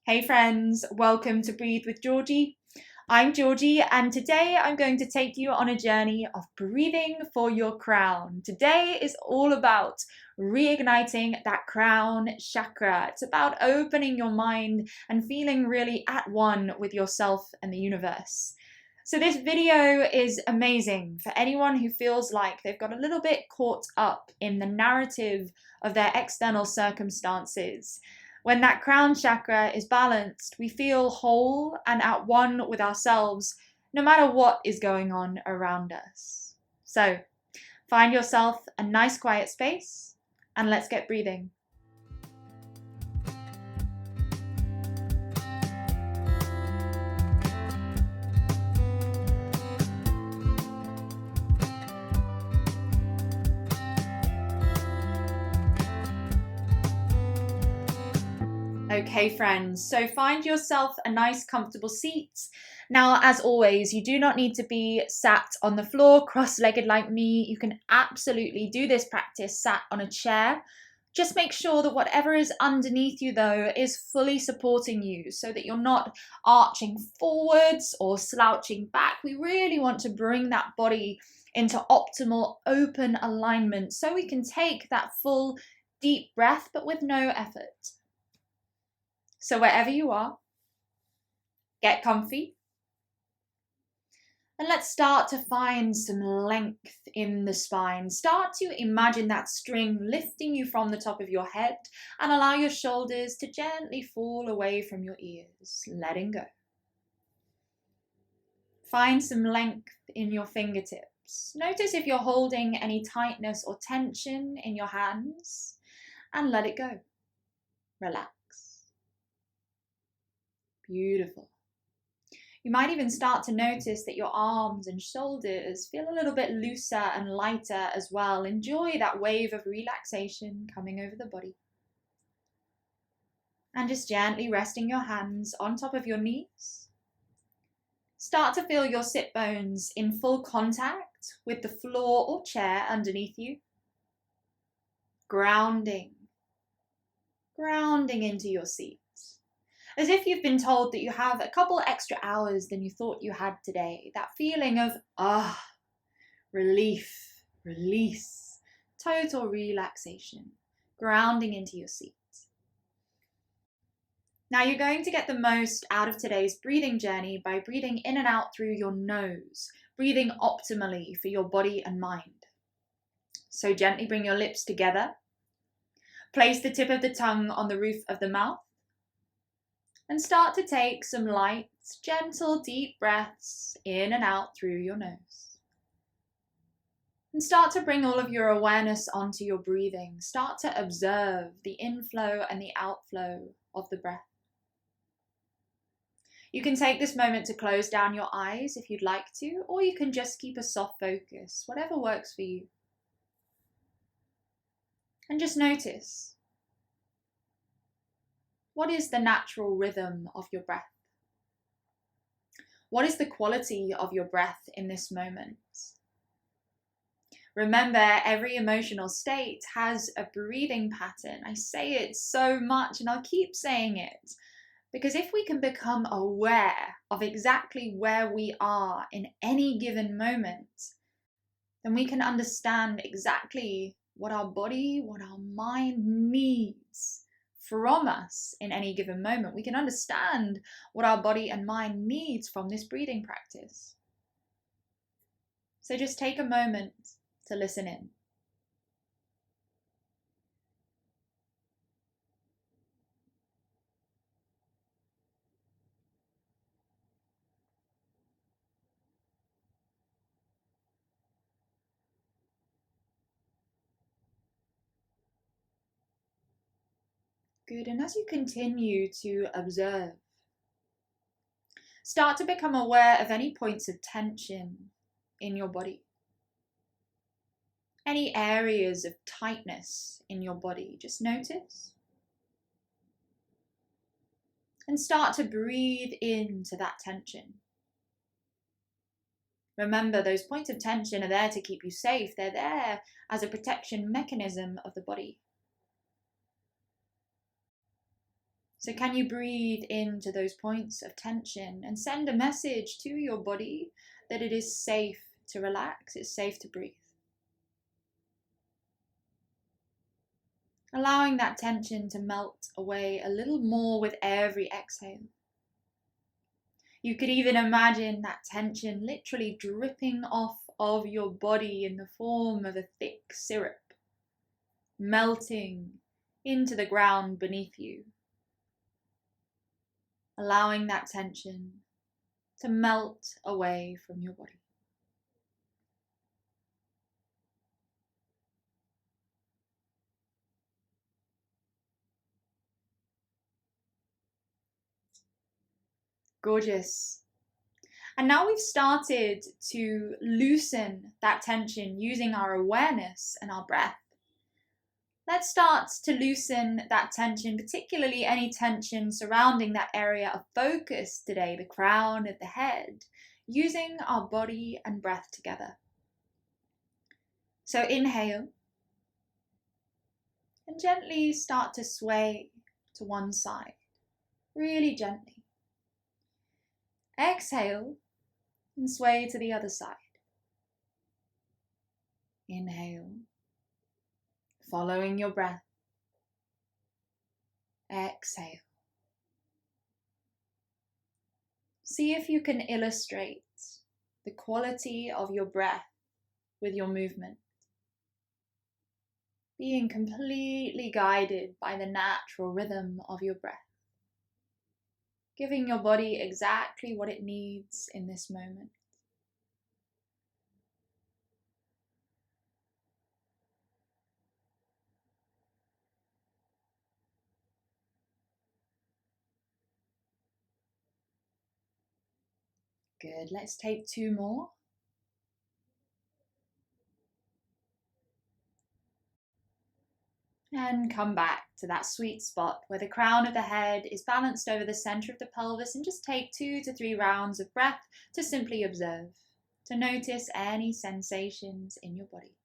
Hey friends, welcome to Breathe with Georgie. I'm Georgie and today I'm going to take you on a journey of breathing for your crown. Today is all about reigniting that crown chakra. It's about opening your mind and feeling really at one with yourself and the universe. So this video is amazing for anyone who feels like they've got a little bit caught up in the narrative of their external circumstances. When that crown chakra is balanced, we feel whole and at one with ourselves, no matter what is going on around us. So find yourself a nice quiet space and let's get breathing. Okay, friends, so find yourself a nice comfortable seat. Now, as always, you do not need to be sat on the floor, cross-legged like me. You can absolutely do this practice sat on a chair. Just make sure that whatever is underneath you, though, is fully supporting you so that you're not arching forwards or slouching back. We really want to bring that body into optimal open alignment so we can take that full deep breath, but with no effort. So wherever you are, get comfy. And let's start to find some length in the spine. Start to imagine that string lifting you from the top of your head and allow your shoulders to gently fall away from your ears, letting go. Find some length in your fingertips. Notice if you're holding any tightness or tension in your hands and let it go. Relax. Beautiful. You might even start to notice that your arms and shoulders feel a little bit looser and lighter as well. Enjoy that wave of relaxation coming over the body. And just gently resting your hands on top of your knees. Start to feel your sit bones in full contact with the floor or chair underneath you. Grounding into your seat. As if you've been told that you have a couple extra hours than you thought you had today. That feeling of, relief, release, total relaxation, grounding into your seat. Now you're going to get the most out of today's breathing journey by breathing in and out through your nose, breathing optimally for your body and mind. So gently bring your lips together. Place the tip of the tongue on the roof of the mouth. And start to take some light, gentle, deep breaths in and out through your nose. And start to bring all of your awareness onto your breathing. Start to observe the inflow and the outflow of the breath. You can take this moment to close down your eyes if you'd like to, or you can just keep a soft focus, whatever works for you. And just notice. What is the natural rhythm of your breath? What is the quality of your breath in this moment? Remember, every emotional state has a breathing pattern. I say it so much and I'll keep saying it because if we can become aware of exactly where we are in any given moment, then we can understand exactly what our body, what our mind needs from us in any given moment. We can understand what our body and mind needs from this breathing practice. So just take a moment to listen in. Good, and as you continue to observe, start to become aware of any points of tension in your body. Any areas of tightness in your body, just notice. And start to breathe into that tension. Remember, those points of tension are there to keep you safe. They're there as a protection mechanism of the body. So can you breathe into those points of tension and send a message to your body that it is safe to relax, it's safe to breathe. Allowing that tension to melt away a little more with every exhale. You could even imagine that tension literally dripping off of your body in the form of a thick syrup, melting into the ground beneath you. Allowing that tension to melt away from your body. Gorgeous. And now we've started to loosen that tension using our awareness and our breath. Let's start to loosen that tension, particularly any tension surrounding that area of focus today, the crown of the head, using our body and breath together. So inhale and gently start to sway to one side, really gently. Exhale and sway to the other side. Inhale, following your breath. Exhale. See if you can illustrate the quality of your breath with your movement. Being completely guided by the natural rhythm of your breath. Giving your body exactly what it needs in this moment. Good, let's take 2 more. And come back to that sweet spot where the crown of the head is balanced over the center of the pelvis, and just take 2 to 3 rounds of breath to simply observe, to notice any sensations in your body.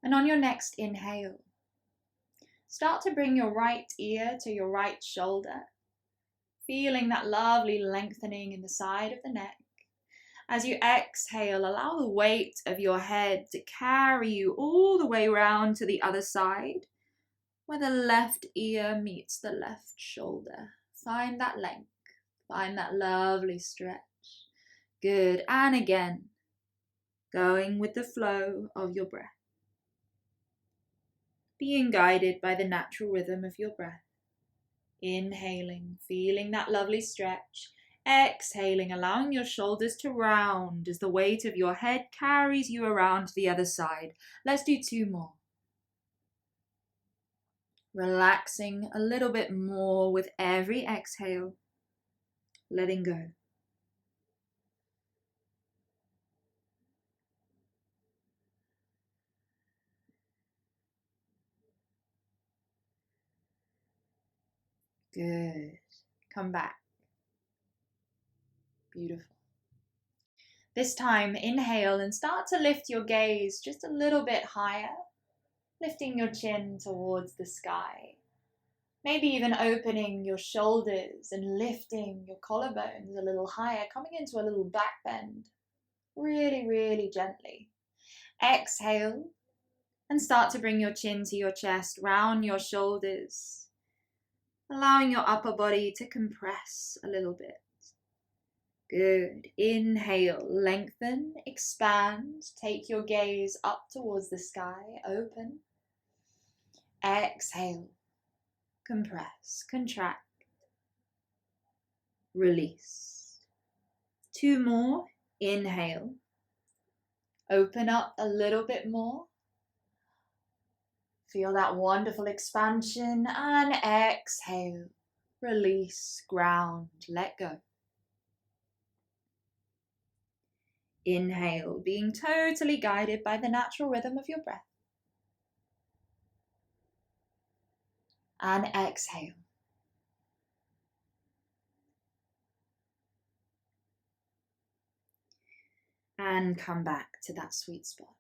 And on your next inhale, start to bring your right ear to your right shoulder, feeling that lovely lengthening in the side of the neck. As you exhale, allow the weight of your head to carry you all the way round to the other side, where the left ear meets the left shoulder. Find that length, find that lovely stretch. Good, and again, going with the flow of your breath. Being guided by the natural rhythm of your breath. Inhaling, feeling that lovely stretch. Exhaling, allowing your shoulders to round as the weight of your head carries you around to the other side. Let's do 2 more. Relaxing a little bit more with every exhale. Letting go. Good. Come back. Beautiful. This time, inhale and start to lift your gaze just a little bit higher, lifting your chin towards the sky. Maybe even opening your shoulders and lifting your collarbones a little higher, coming into a little back bend. Really, really gently. Exhale and start to bring your chin to your chest, round your shoulders, allowing your upper body to compress a little bit. Good. Inhale, lengthen, expand, take your gaze up towards the sky, open. Exhale, compress, contract, release. 2 more. Inhale, open up a little bit more. Feel that wonderful expansion, and exhale, release, ground, let go. Inhale, being totally guided by the natural rhythm of your breath. And exhale. And come back to that sweet spot.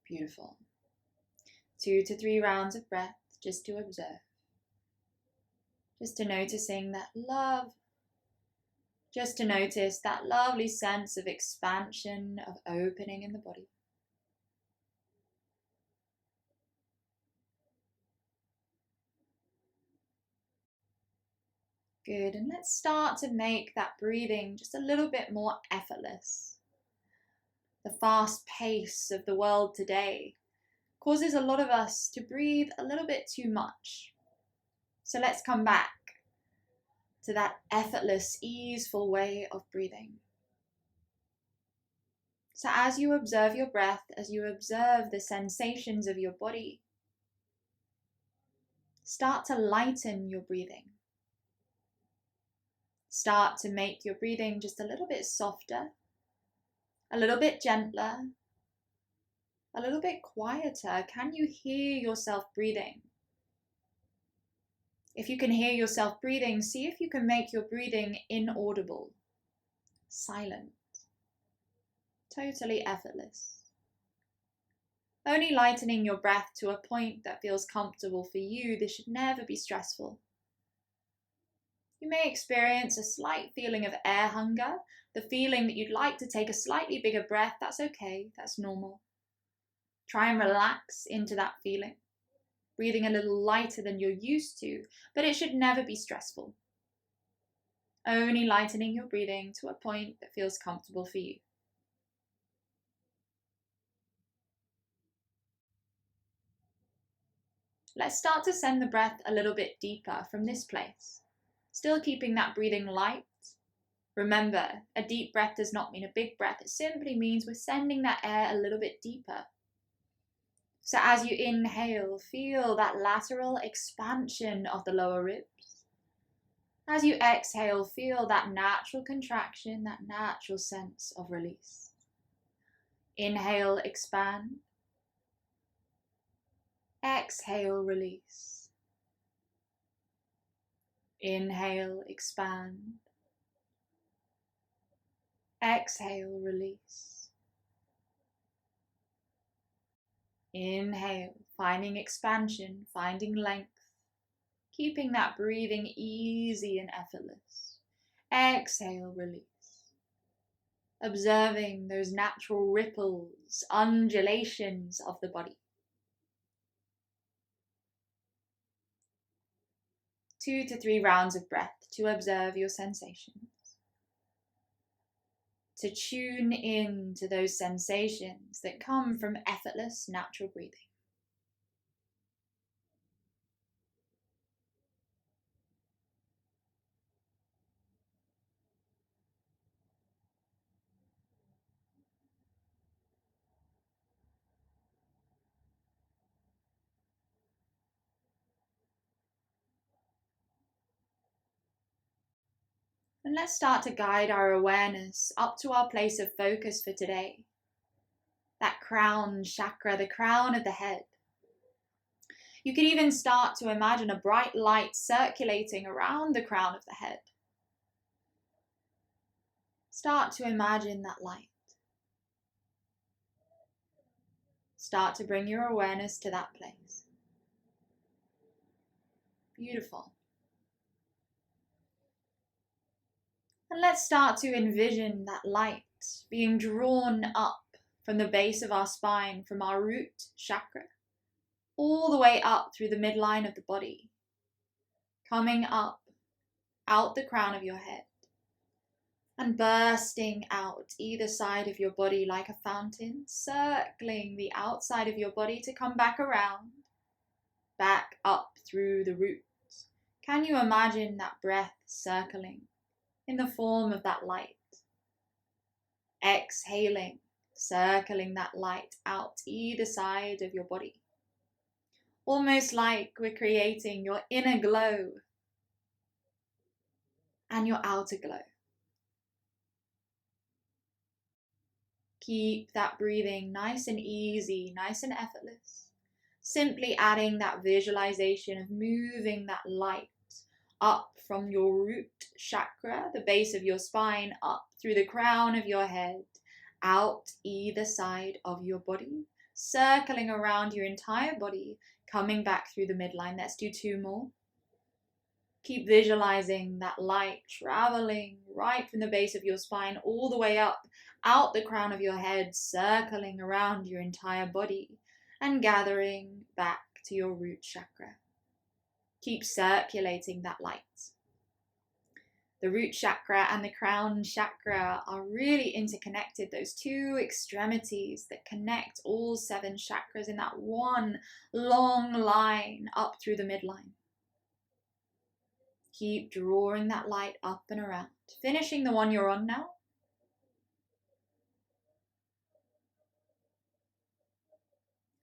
Beautiful. 2 to 3 rounds of breath just to observe. Just to noticing that love. Just to notice that lovely sense of expansion, of opening in the body. Good, and let's start to make that breathing just a little bit more effortless. The fast pace of the world today causes a lot of us to breathe a little bit too much. So let's come back to that effortless, easeful way of breathing. So as you observe your breath, as you observe the sensations of your body, start to lighten your breathing. Start to make your breathing just a little bit softer, a little bit gentler, a little bit quieter. Can you hear yourself breathing? If you can hear yourself breathing, see if you can make your breathing inaudible, silent, totally effortless. Only lightening your breath to a point that feels comfortable for you. This should never be stressful. You may experience a slight feeling of air hunger, the feeling that you'd like to take a slightly bigger breath. That's okay, that's normal. Try and relax into that feeling, breathing a little lighter than you're used to, but it should never be stressful. Only lightening your breathing to a point that feels comfortable for you. Let's start to send the breath a little bit deeper from this place. Still keeping that breathing light. Remember, a deep breath does not mean a big breath. It simply means we're sending that air a little bit deeper. So as you inhale, feel that lateral expansion of the lower ribs. As you exhale, feel that natural contraction, that natural sense of release. Inhale, expand. Exhale, release. Inhale, expand. Exhale, release. Inhale, finding expansion, finding length, keeping that breathing easy and effortless. Exhale, release. Observing those natural ripples, undulations of the body. 2 to 3 rounds of breath to observe your sensations. To tune in to those sensations that come from effortless natural breathing. And let's start to guide our awareness up to our place of focus for today. That crown chakra, the crown of the head. You could even start to imagine a bright light circulating around the crown of the head. Start to imagine that light. Start to bring your awareness to that place. Beautiful. And let's start to envision that light being drawn up from the base of our spine, from our root chakra, all the way up through the midline of the body, coming up, out the crown of your head, and bursting out either side of your body like a fountain, circling the outside of your body to come back around, back up through the roots. Can you imagine that breath circling in the form of that light? Exhaling, circling that light out either side of your body. Almost like we're creating your inner glow and your outer glow. Keep that breathing nice and easy, nice and effortless. Simply adding that visualization of moving that light up from your root chakra, the base of your spine, up through the crown of your head, out either side of your body, circling around your entire body, coming back through the midline. Let's do 2 more. Keep visualizing that light traveling right from the base of your spine all the way up, out the crown of your head, circling around your entire body and gathering back to your root chakra. Keep circulating that light. The root chakra and the crown chakra are really interconnected, those 2 extremities that connect all 7 chakras in that one long line up through the midline. Keep drawing that light up and around, finishing the one you're on now.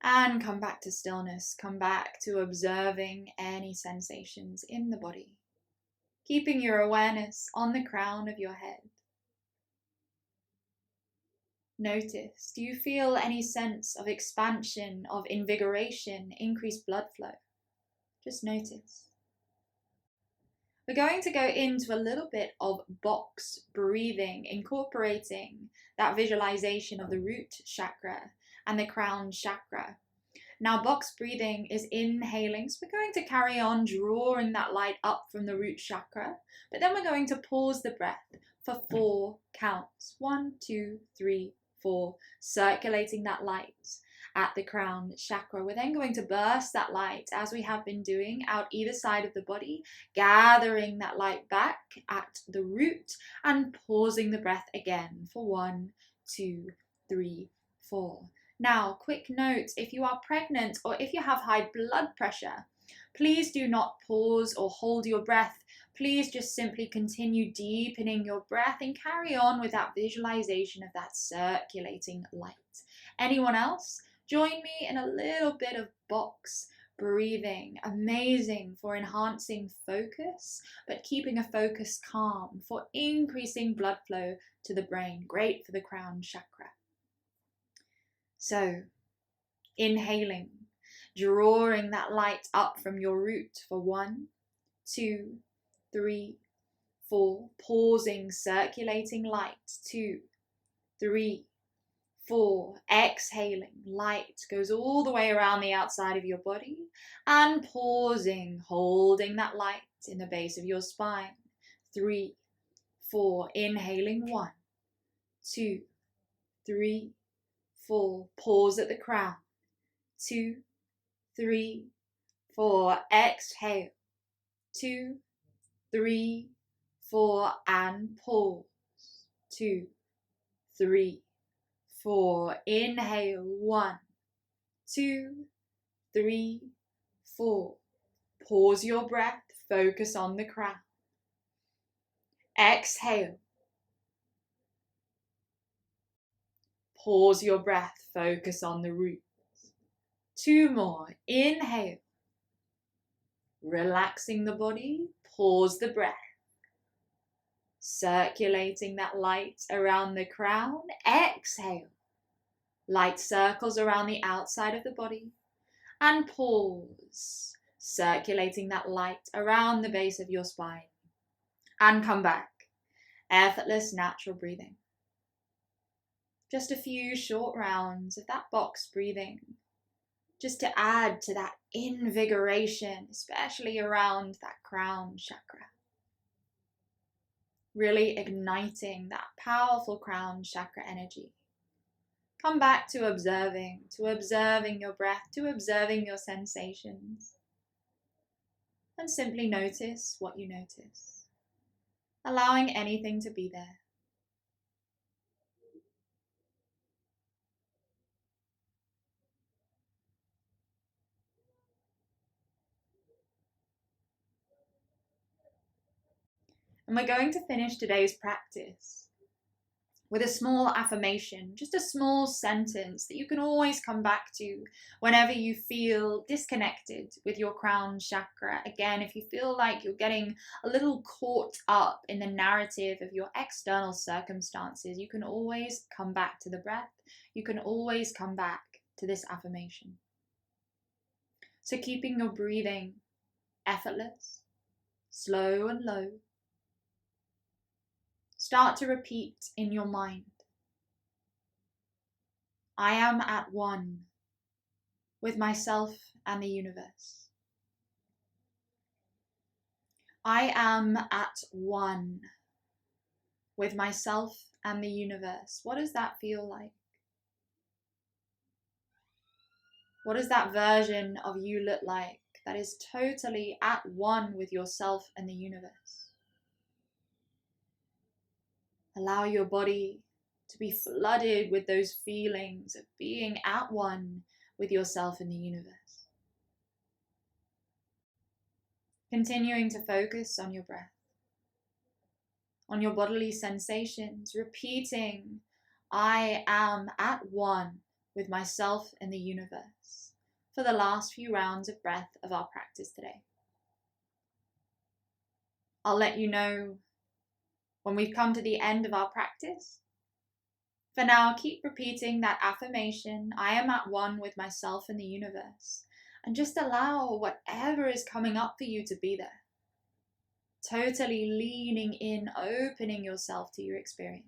And come back to stillness, come back to observing any sensations in the body, keeping your awareness on the crown of your head. Notice, do you feel any sense of expansion, of invigoration, increased blood flow? Just notice. We're going to go into a little bit of box breathing, incorporating that visualization of the root chakra and the crown chakra. Now, box breathing is inhaling, so we're going to carry on drawing that light up from the root chakra, but then we're going to pause the breath for 4 counts. 1, 2, 3, 4, circulating that light at the crown chakra. We're then going to burst that light, as we have been doing, out either side of the body, gathering that light back at the root and pausing the breath again for 1, 2, 3, 4. Now, quick note, if you are pregnant or if you have high blood pressure, please do not pause or hold your breath. Please just simply continue deepening your breath and carry on with that visualization of that circulating light. Anyone else? Join me in a little bit of box breathing. Amazing for enhancing focus, but keeping a focus calm, for increasing blood flow to the brain. Great for the crown chakra. So, inhaling, drawing that light up from your root for 1, 2, 3, 4. Pausing, circulating light. 2, 3, 4. Exhaling, light goes all the way around the outside of your body. And pausing, holding that light in the base of your spine. 3, 4. Inhaling, 1, 2, 3, 4. Pause at the crown. 2, 3, 4. Exhale. 2, 3, 4. And pause. 2, 3, 4. Inhale. 1, 2, 3, 4. Pause your breath. Focus on the crown. Exhale. Pause your breath. Focus on the root. 2 more. Inhale. Relaxing the body. Pause the breath. Circulating that light around the crown. Exhale. Light circles around the outside of the body. And pause. Circulating that light around the base of your spine. And come back. Effortless, natural breathing. Just a few short rounds of that box breathing, just to add to that invigoration, especially around that crown chakra. Really igniting that powerful crown chakra energy. Come back to observing your breath, to observing your sensations. And simply notice what you notice, allowing anything to be there. And we're going to finish today's practice with a small affirmation, just a small sentence that you can always come back to whenever you feel disconnected with your crown chakra. Again, if you feel like you're getting a little caught up in the narrative of your external circumstances, you can always come back to the breath. You can always come back to this affirmation. So keeping your breathing effortless, slow and low. Start to repeat in your mind. I am at one with myself and the universe. I am at one with myself and the universe. What does that feel like? What does that version of you look like that is totally at one with yourself and the universe? Allow your body to be flooded with those feelings of being at one with yourself and the universe. Continuing to focus on your breath, on your bodily sensations, repeating, I am at one with myself and the universe, for the last few rounds of breath of our practice today. I'll let you know when we've come to the end of our practice. For now, keep repeating that affirmation, I am at one with myself and the universe, and just allow whatever is coming up for you to be there. Totally leaning in, opening yourself to your experience.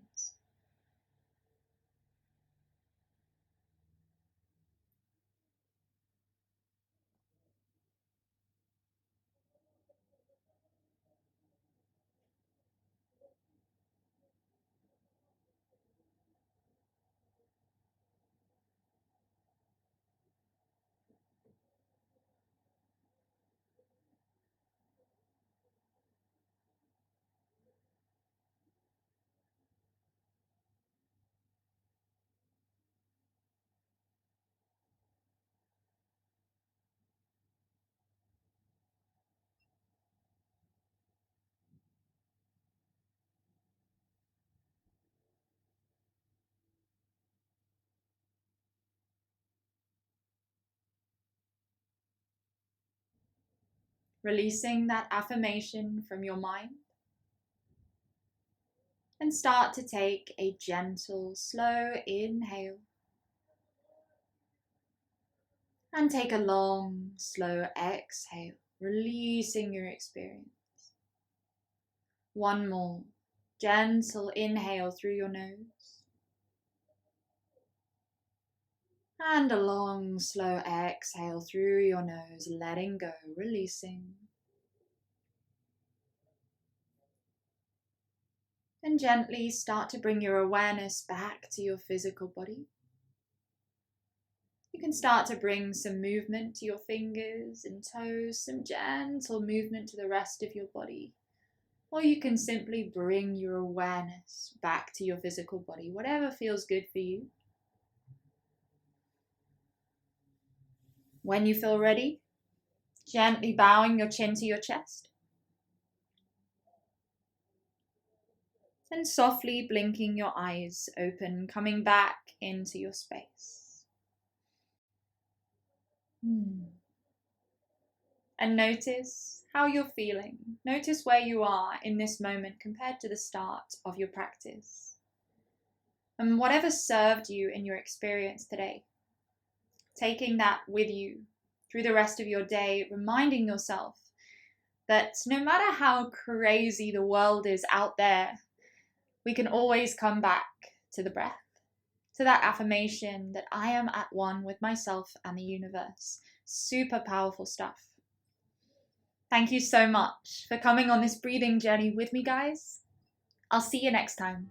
Releasing that affirmation from your mind. And start to take a gentle, slow inhale. And take a long, slow exhale, releasing your experience. One more. Gentle inhale through your nose. And a long, slow exhale through your nose, letting go, releasing. And gently start to bring your awareness back to your physical body. You can start to bring some movement to your fingers and toes, some gentle movement to the rest of your body. Or you can simply bring your awareness back to your physical body, whatever feels good for you. When you feel ready, gently bowing your chin to your chest. And softly blinking your eyes open, coming back into your space. And notice how you're feeling. Notice where you are in this moment compared to the start of your practice. And whatever served you in your experience today, taking that with you through the rest of your day, reminding yourself that no matter how crazy the world is out there, we can always come back to the breath, to that affirmation that I am at one with myself and the universe. Super powerful stuff. Thank you so much for coming on this breathing journey with me, guys. I'll see you next time.